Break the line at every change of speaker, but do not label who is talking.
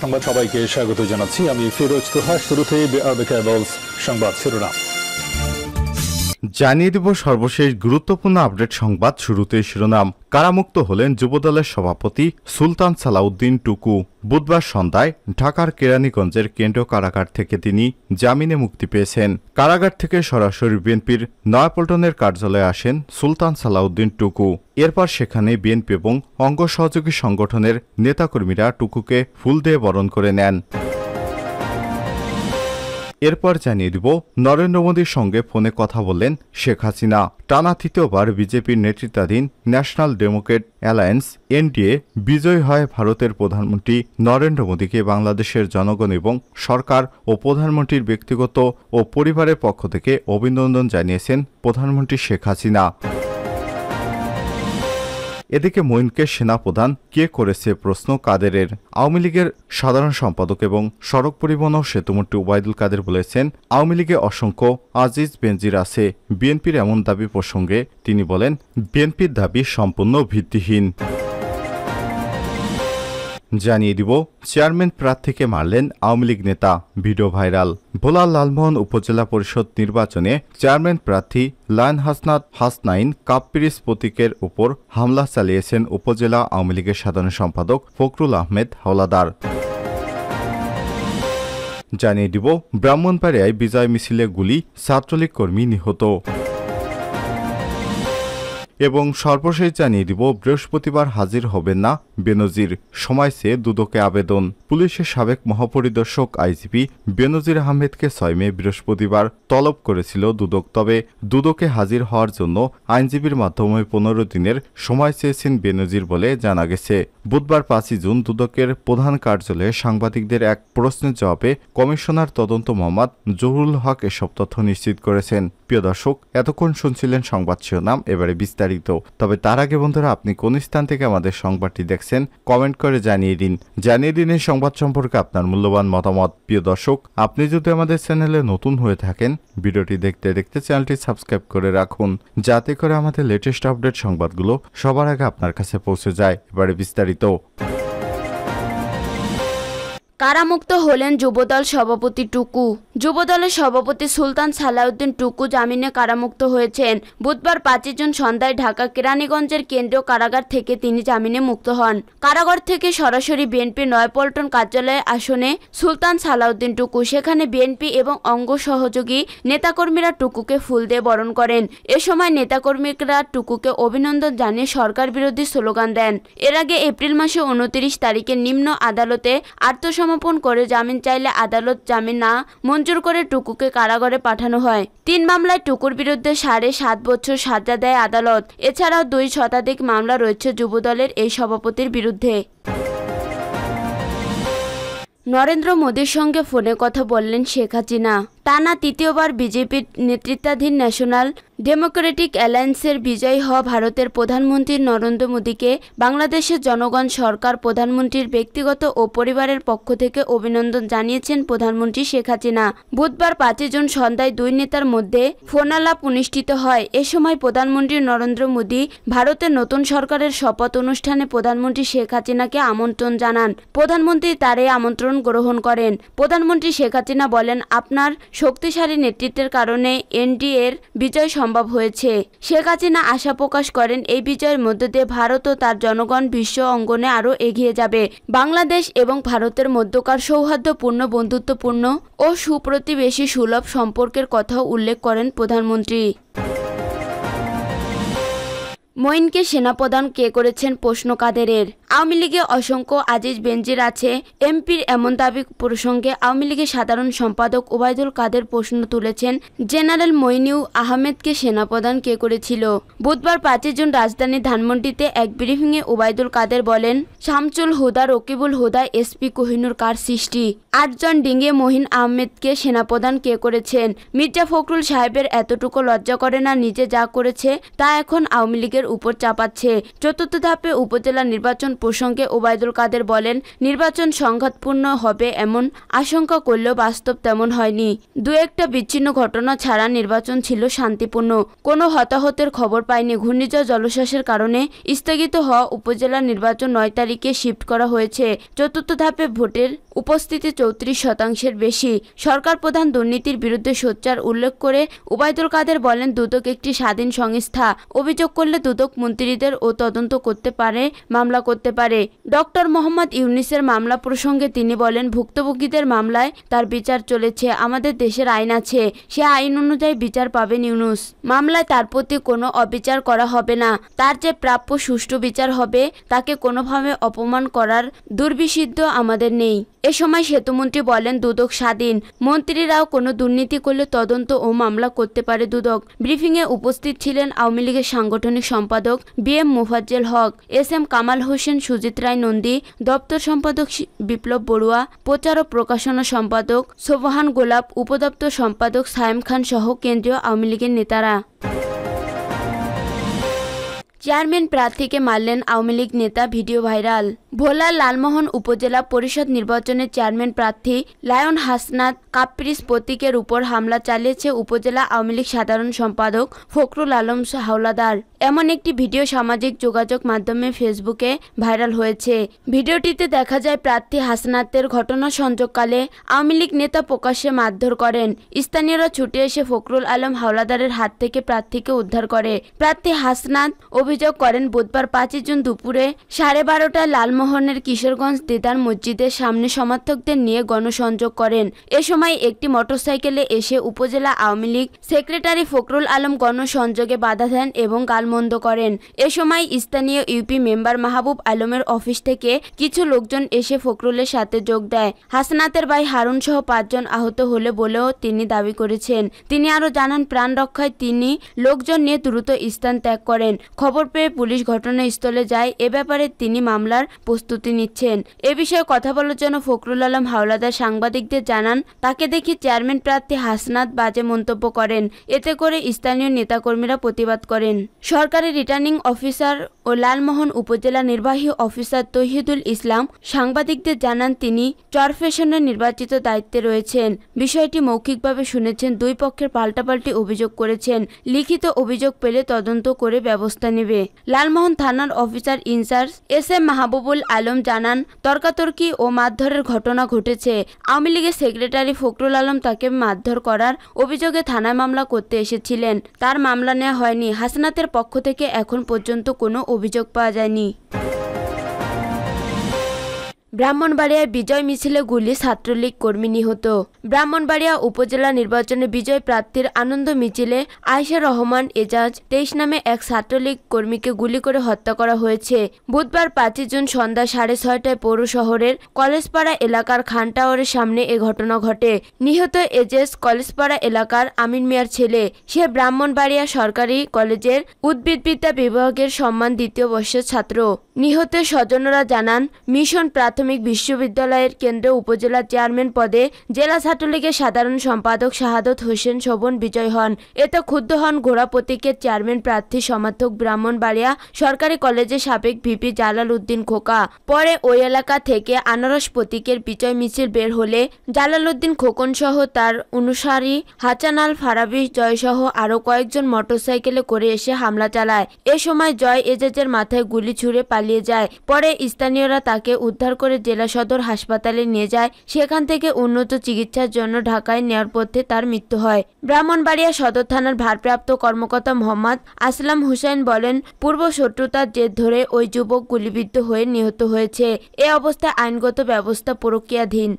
সংবাদ সবাইকে স্বাগত জানাচ্ছি আমি ফিরোজ তোহা। শুরুতে সংবাদ শিরোনাম
জানিয়ে দেব সর্বশেষ গুরুত্বপূর্ণ আপডেট সংবাদ। শুরুতে শিরোনাম। কারামুক্ত হলেন যুবদলের সভাপতি সুলতান সালাউদ্দিন টুকু। বুধবার সন্ধ্যায় ঢাকার কেরানীগঞ্জের কেন্দ্রীয় কারাগার থেকে তিনি জামিনে মুক্তি পেয়েছেন। কারাগার থেকে সরাসরি বিএনপির নয়াপল্টনের কার্যালয়ে আসেন সুলতান সালাউদ্দিন টুকু। এরপর সেখানে বিএনপি এবং অঙ্গ সহযোগী সংগঠনের নেতাকর্মীরা টুকুকে ফুল দিয়ে বরণ করে নেন। এরপর জানিয়ে দিব নরেন্দ্র মোদীর সঙ্গে ফোনে কথা বললেন শেখ হাসিনা। টানা তৃতীয়বার বিজেপির নেতৃত্বাধীন ন্যাশনাল ডেমোক্রেট অ্যালায়েন্স এনডিএ বিজয়ী হয় ভারতের প্রধানমন্ত্রী নরেন্দ্র মোদীকে বাংলাদেশের জনগণ এবং সরকার ও প্রধানমন্ত্রীর ব্যক্তিগত ও পরিবারের পক্ষ থেকে অভিনন্দন জানিয়েছেন প্রধানমন্ত্রী শেখ হাসিনা। এদিকে মঈনকে সেনাপ্রধান কে করেছে প্রশ্ন কাদেরের। আওয়ামী লীগের সাধারণ সম্পাদক এবং সড়ক পরিবহন ও সেতুমন্ত্রী ওবায়দুল কাদের বলেছেন, আওয়ামী লীগে অসংখ্য আজিজ বেনজির আছে। বিএনপির এমন দাবি প্রসঙ্গে তিনি বলেন, বিএনপির দাবি সম্পূর্ণ ভিত্তিহীন। জানিয়ে দিব চেয়ারম্যান প্রার্থীকে মারলেন আওয়ামী লীগ নেতা, ভিডিও ভাইরাল। ভোলার লালমোহন উপজেলা পরিষদ নির্বাচনে চেয়ারম্যান প্রার্থী লায়ন হাসনাইন কাপ পিরিচ প্রতীকের উপর হামলা চালিয়েছেন উপজেলা আওয়ামী লীগের সাধারণ সম্পাদক ফখরুল আহমেদ হাওলাদার। জানিয়ে দিব ব্রাহ্মণবাড়িয়ায় বিজয় মিছিলে গুলি, ছাত্রলীগ কর্মী নিহত। এবং সর্বশেষ জানিয়ে দিব বৃহস্পতিবার হাজির হবেন না বেনজির, সময় চেয়ে দুদকে আবেদন। পুলিশের সাবেক মহাপরিদর্শক আইজিপি বেনজির আহমেদকে 6 মে বৃহস্পতিবার তলব করেছিল দুদক। তবে দুদকে হাজির হওয়ার জন্য আইনজীবীর মাধ্যমে 15 দিনের সময় চেয়েছেন বেনজির বলে জানা গেছে। বুধবার 5 জুন দুদকের প্রধান কার্যালয়ে সাংবাদিকদের এক প্রশ্নের জবাবে কমিশনার তদন্ত মোহাম্মদ জহুরুল হক এসব তথ্য নিশ্চিত করেছেন। প্রিয় দর্শক, এতক্ষণ শুনছিলেন সংবাদ শিরোনাম, এবারে বিস্তারিত। তবে তার আগে বন্ধুরা, আপনি কোন স্থান থেকে আমাদের সংবাদটি দেখছেন কমেন্ট করে জানিয়ে দিন এই সংবাদ সম্পর্কে আপনার মূল্যবান মতামত। প্রিয় দর্শক, আপনি যদি আমাদের চ্যানেলে নতুন হয়ে থাকেন, ভিডিওটি দেখতে দেখতে চ্যানেলটি সাবস্ক্রাইব করে রাখুন, যাতে করে আমাদের লেটেস্ট আপডেট সংবাদগুলো সবার আগে আপনার কাছে পৌঁছে যায়। এবারে বিস্তারিত।
কারামুক্ত হলেন যুবদল সভাপতি টুকু। যুবদলের সভাপতি সুলতান সালাউদ্দিন টুকু জামিনে কারামুক্ত হয়েছেন। বুধবার 5 জুন সন্ধ্যায় ঢাকা কেরানীগঞ্জের কেন্দ্রীয় কারাগার থেকে তিনি জামিনে মুক্ত হন। কারাগার থেকে সরাসরি বিএনপি নয়াপল্টন কার্যালয়ে আসনে সুলতান সালাউদ্দিন টুকু। সেখানে বিএনপি এবং অঙ্গ সহযোগী নেতাকর্মীরা টুকুকে ফুল দিয়ে বরণ করেন। এ সময় নেতাকর্মীরা টুকুকে অভিনন্দন জানিয়ে সরকার বিরোধী স্লোগান দেন। এর আগে এপ্রিল মাসে 29 তারিখে নিম্ন আদালতে আত্মসমর্পণ করে জামিন চাইলে আদালত জামিন না মঞ্জুর করে টুকুকে কারাগারে পাঠানো হয়। 3 মামলায় টুকুর বিরুদ্ধে 7.5 বছর সাজা দেয় আদালত। এছাড়াও 2 শতাধিক মামলা রয়েছে যুবদলের এই সভাপতির বিরুদ্ধে। নরেন্দ্র মোদীর সঙ্গে ফোনে কথা বললেন শেখ হাসিনা। টানা তৃতীয়বার বিজেপির নেতৃত্বাধীন ন্যাশনাল ডেমোক্রেটিক অ্যালায়েন্সের বিজয়ী হওয়া ভারতের প্রধানমন্ত্রী নরেন্দ্র মোদীকে বাংলাদেশের জনগণ, সরকার, প্রধানমন্ত্রীর ব্যক্তিগত ও পরিবারের পক্ষ থেকে অভিনন্দন জানিয়েছেন প্রধানমন্ত্রী শেখ হাসিনা। বুধবার 5 জুন সন্ধ্যায় 2 নেতার মধ্যে ফোনালাপ অনুষ্ঠিত হয়। এ সময় প্রধানমন্ত্রী নরেন্দ্র মোদী ভারতের নতুন সরকারের শপথ অনুষ্ঠানে প্রধানমন্ত্রী শেখ হাসিনাকে আমন্ত্রণ জানান। প্রধানমন্ত্রী তার এই আমন্ত্রণ গ্রহণ করেন। প্রধানমন্ত্রী শেখ হাসিনা বলেন, আপনার শক্তিশালী নেতৃত্বের কারণে এনডিএর বিজয় সম্ভব হয়েছে। শেখ হাসিনা আশা প্রকাশ করেন, এই বিজয়ের মধ্য দিয়ে ভারত ও তার জনগণ বিশ্ব অঙ্গনে আরও এগিয়ে যাবে। বাংলাদেশ এবং ভারতের মধ্যকার সৌহার্দ্যপূর্ণ, বন্ধুত্বপূর্ণ ও সুপ্রতিবেশী সুলভ সম্পর্কের কথাও উল্লেখ করেন প্রধানমন্ত্রী। মঈনকে সেনাপ্রধান কে করেছেন প্রশ্ন কাদেরের। আওয়ামী লীগে অসংখ্য আজিজ বেনজির আছে। এমপির এমন দাবি প্রসঙ্গে আওয়ামী লীগের সাধারণ সম্পাদক ওবায়দুল কাদের প্রশ্ন তুলেছেন, জেনারেল মঈনুল আহমেদকে সেনাপ্রধান কে করেছিল। বুধবার 5 জুন রাজধানীর ধানমন্ডিতে এক ব্রিফিংয়ে ওবায়দুল কাদের বলেন, শামসুল হুদা, রকিবুল হুদা, এসপি কোহিনুর কার সৃষ্টি। 8 জন ডিঙ্গে মঈন আহমেদকে সেনাপ্রধান কে করেছেন। মির্জা ফখরুল সাহেবের এতটুকু লজ্জা করে না, নিজে যা করেছে তা এখন আওয়ামী লীগের উপর চাপাচ্ছে। চতুর্থ ধাপে উপজেলা নির্বাচন প্রসঙ্গে ওবায়দুল কাদের বলেন, নির্বাচন সংঘাতপূর্ণ হবে এমন আশঙ্কা করলেও বাস্তব তেমন হয়নি। দু একটা বিচ্ছিন্ন ঘটনা ছাড়া নির্বাচন ছিল শান্তিপূর্ণ। কোনো হতাহতের খবর পায়নি। ঘূর্ণিঝড় জলোচ্ছ্বাসের কারণে স্থগিত হওয়া উপজেলা নির্বাচন 9 তারিখে শিফট করা হয়েছে। চতুর্থ ধাপে ভোটের উপস্থিতি 34% বেশি। সরকার প্রধান দুর্নীতির বিরুদ্ধে সোচ্চার উল্লেখ করে ওবায়দুল কাদের বলেন, দুদক একটি স্বাধীন সংস্থা। অভিযোগ করলে দুদক মন্ত্রীদের ও তদন্ত করতে পারে, মামলা করতে পারে। ডক্টর মোহাম্মদ ইউনূসের মামলা প্রসঙ্গে তিনি বলেন, ভুক্তভোগীদের মামলায় তার বিচার চলেছে। আমাদের দেশের আইন আছে, সে আইন অনুযায়ী বিচার পাবেন ইউনূস। মামলায় তার প্রতি কোনো অবিচার করা হবে না। তার যে প্রাপ্য সুষ্ঠু বিচার হবে, তাকে কোনোভাবে অপমান করার দুর্বিষিদ্ধ আমাদের নেই। এ সময় সেতুমন্ত্রী বলেন, দুদক স্বাধীন। মন্ত্রীরাও কোনো দুর্নীতি করলে তদন্ত ও মামলা করতে পারে দুদক। ব্রিফিংয়ে উপস্থিত ছিলেন আওয়ামী লীগের সাংগঠনিক সম্পাদক BM মোফাজ্জেল হক, SM কামাল হোসেন, সুজিত রায় নন্দী, দপ্তর সম্পাদক বিপ্লব বড়ুয়া, প্রচার ও প্রকাশনা সম্পাদক সোবহান গোলাপ, উপদপ্তর সম্পাদক সায়েম খান সহ কেন্দ্রীয় আওয়ামী লীগের নেতারা। চেয়ারম্যান প্রার্থীকে মারলেন আওয়ামী লীগ নেতা, ভিডিও ভাইরাল। ভোলার লালমোহন উপজেলা পরিষদ নির্বাচনে চেয়ারম্যান প্রার্থী লায়ন হাসনাত কাপ্রিস প্রতীকের উপর হামলা চালিয়েছে উপজেলা আওয়ামী লীগ সাধারণ সম্পাদক ফখরুল আলম হাওলাদার। এমন একটি ভিডিও সামাজিক যোগাযোগ মাধ্যমে ফেসবুকে ভাইরাল হয়েছে। ভিডিওটিতে দেখা যায় প্রার্থী হাসনাতের ঘটনা সংযোগকালে আওয়ামী লীগ নেতা প্রকাশ্যে মারধর করেন। স্থানীয়রা ছুটে এসে ফখরুল আলম হাওলাদারের হাত থেকে প্রার্থীকে উদ্ধার করে। প্রার্থী হাসনাত অভিযোগ করেন, বুধবার 5 জুন দুপুরে 12:30টায় লালমোহনের কিশোরগঞ্জ দিদার মসজিদের সামনে সমর্থকদের নিয়ে গণসংযোগ করেন। এ সময় একটি মোটরসাইকেলে এসে উপজেলা আওয়ামী লীগ সেক্রেটারি ফখরুল আলম গণসংযোগে বাধা দেন এবং গালমন্দ করেন। এ সময় স্থানীয় ইউপি মেম্বার মাহবুব আলমের অফিস থেকে কিছু লোকজন এসে ফখরুলের সাথে যোগ দেয়। হাসনাতের ভাই হারুন সহ 5 জন আহত হলে বলেও তিনি দাবি করেছেন। তিনি আরও জানান, প্রাণ রক্ষায় তিনি লোকজন নিয়ে দ্রুত স্থান ত্যাগ করেন। খবর পেয়ে পুলিশ ঘটনাস্থলে যায়। এ ব্যাপারে তিনি মামলার প্রস্তুতি নিচ্ছেন। এ বিষয়ে কথা বলার জন্য ফখরুল আলম হাওলাদার সাংবাদিকদের জানান, তাকে দেখি চেয়ারম্যান প্রার্থী হাসনাত বাজে মন্তব্য করেন। এতে করে স্থানীয় নেতাকর্মীরা প্রতিবাদ করেন। সরকারি রিটার্নিং অফিসার ও লালমোহন উপজেলা নির্বাহী অফিসার তৌহিদুল ইসলাম সাংবাদিকদের জানান, তিনি চরফ্যাশনের নির্বাচিত দায়িত্বে রয়েছেন। বিষয়টি মৌখিকভাবে শুনেছেন। দুই পক্ষের পাল্টাপাল্টি অভিযোগ করেছেন। লিখিত অভিযোগ পেলে তদন্ত করে ব্যবস্থা নেবে। লালমোহন থানার officer in charge SM Mahbubul Alam জানান, তর্কাতর্কি ও মারধরের ঘটনা ঘটেছে। আওয়ামী লীগের সেক্রেটারি ফখরুল আলম তাকে মারধর করার অভিযোগে থানায় মামলা করতে এসেছিলেন। তার মামলা নেওয়া হয়নি। হাসনাতের পক্ষ থেকে এখন পর্যন্ত কোনো অভিযোগ পাওয়া যায়নি। ব্রাহ্মণবাড়িয়ায় বিজয় মিছিলে গুলি, ছাত্রলীগ কর্মী নিহত। ব্রাহ্মণবাড়িয়া উপজেলা নির্বাচনে বিজয় প্রার্থীর আনন্দ মিছিলে আয়েশা রহমান এজাজ 23 নামে এক ছাত্রলীগ কর্মীকে গুলি করে হত্যা করা হয়েছে। বুধবার 5 জুন সন্ধ্যা 6:30টায় পৌর শহরের কলেজপাড়া এলাকার খান টাওয়ারের সামনে এ ঘটনা ঘটে। নিহত এজাজ কলেজপাড়া এলাকার আমিন মিয়ার ছেলে। সে ব্রাহ্মণবাড়িয়া সরকারি কলেজের উদ্ভিদবিদ্যা বিভাগের সম্মান 2য় বর্ষের ছাত্র। নিহতের স্বজনরা জানান, মিশন প্রাথমিক বিশ্ববিদ্যালয়ের কেন্দ্রীয় উপজেলা চেয়ারম্যান পদে জেলা ছাত্রলীগের সাধারণ সম্পাদক শাহাদত হোসেন শোভন বিজয় হন। এতে ক্ষুব্ধ হন ঘোড়া প্রতীকের চেয়ারম্যান প্রার্থী সমর্থক ব্রাহ্মণবাড়িয়া সরকারি কলেজের সাবেক ভিপি জালাল উদ্দিন খোকা। পরে ওই এলাকা থেকে আনারস প্রতীকের বিজয় মিছিল বের হলে জালাল উদ্দিন খোকন সহ তার অনুসারী হাসান আল ফারাবি জয় সহ আরও কয়েকজন মোটরসাইকেলে করে এসে হামলা চালায়। এ সময় জয় এজাজের মাথায় গুলি ছুড়ে পালিয়ে যায়। পরে স্থানীয়রা তাকে উদ্ধার করে জেলা সদর হাসপাতালে নিয়ে যায়। সেখান থেকে উন্নত চিকিৎসার জন্য ঢাকায় নেওয়ার পথে তার মৃত্যু হয়। ব্রাহ্মণবাড়িয়া সদর থানার ভারপ্রাপ্ত কর্মকর্তা মোহাম্মদ আসলাম হুসাইন বলেন, পূর্ব শত্রুতার জের ধরে ওই যুবক গুলিবিদ্ধ হয়ে নিহত হয়েছে। এ অবস্থায় আইনগত ব্যবস্থা প্রক্রিয়াধীন।